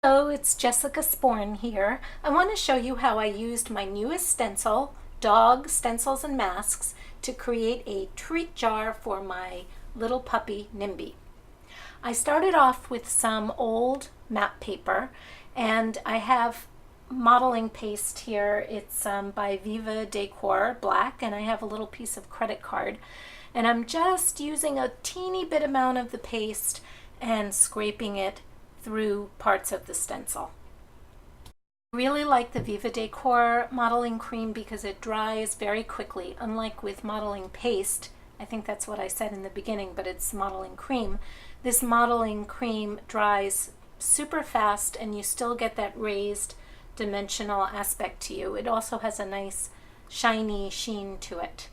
Hello, it's Jessica Sporn here. I want to show you how I used my newest stencil, Dog Stencils and Masks, to create a treat jar for my little puppy, Nimby. I started off with some old map paper, and I have modeling paste here. It's by Viva Decor Black, and I have a little piece of credit card. And I'm just using a teeny bit amount of the paste and scraping it through parts of the stencil. I really like the Viva Decor modeling cream because it dries very quickly, unlike with modeling paste. I think that's what I said in the beginning, but it's modeling cream. This modeling cream dries super fast and you still get that raised dimensional aspect to you. It also has a nice shiny sheen to it.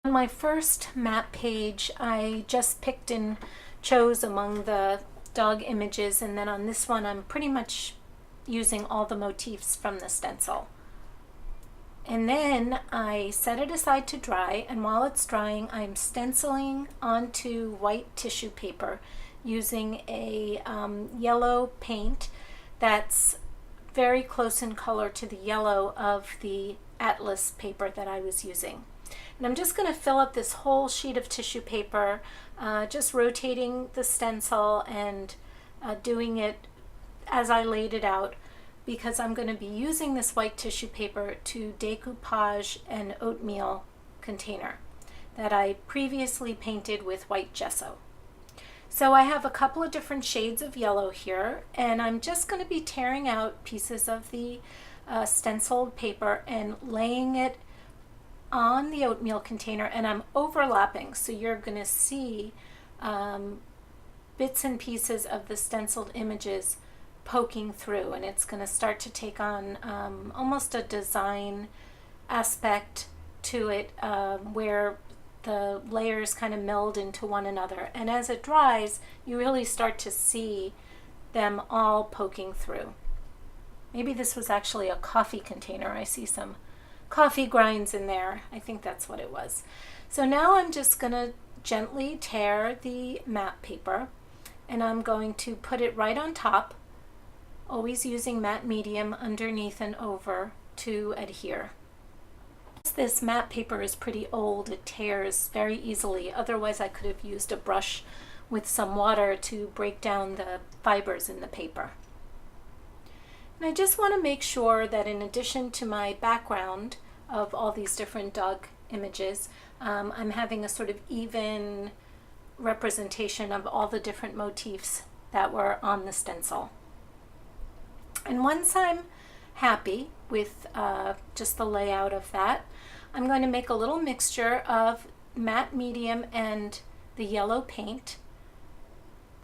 On my first map page, I just picked and chose among the dog images, and then on this one I'm pretty much using all the motifs from the stencil. And then I set it aside to dry, and while it's drying I'm stenciling onto white tissue paper using a yellow paint that's very close in color to the yellow of the Atlas paper that I was using. And I'm just going to fill up this whole sheet of tissue paper, just rotating the stencil and doing it as I laid it out, because I'm going to be using this white tissue paper to decoupage an oatmeal container that I previously painted with white gesso. So I have a couple of different shades of yellow here, and I'm just going to be tearing out pieces of the stenciled paper and laying it on the oatmeal container, and I'm overlapping, so you're going to see bits and pieces of the stenciled images poking through, and it's going to start to take on almost a design aspect to it, where the layers kind of meld into one another, and as it dries you really start to see them all poking through. Maybe this was actually a coffee container. I see some coffee grinds in there. I think that's what it was. So now I'm just going to gently tear the matte paper, and I'm going to put it right on top, always using matte medium underneath and over to adhere. This matte paper is pretty old. It tears very easily. Otherwise I could have used a brush with some water to break down the fibers in the paper. And I just want to make sure that in addition to my background of all these different dog images, I'm having a sort of even representation of all the different motifs that were on the stencil. And once I'm happy with just the layout of that, I'm going to make a little mixture of matte medium and the yellow paint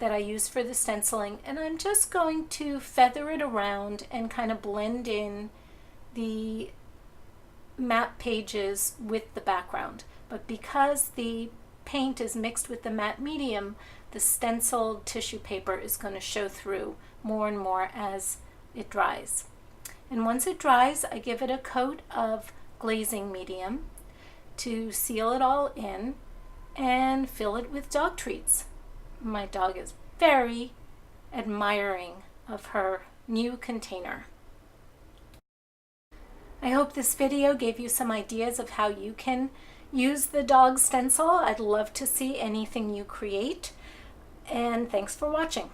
that I use for the stenciling, and I'm just going to feather it around and kind of blend in the map pages with the background. But because the paint is mixed with the matte medium, the stenciled tissue paper is going to show through more and more as it dries. And once it dries, I give it a coat of glazing medium to seal it all in and fill it with dog treats. My dog is very admiring of her new container. I hope this video gave you some ideas of how you can use the dog stencil. I'd love to see anything you create, and thanks for watching.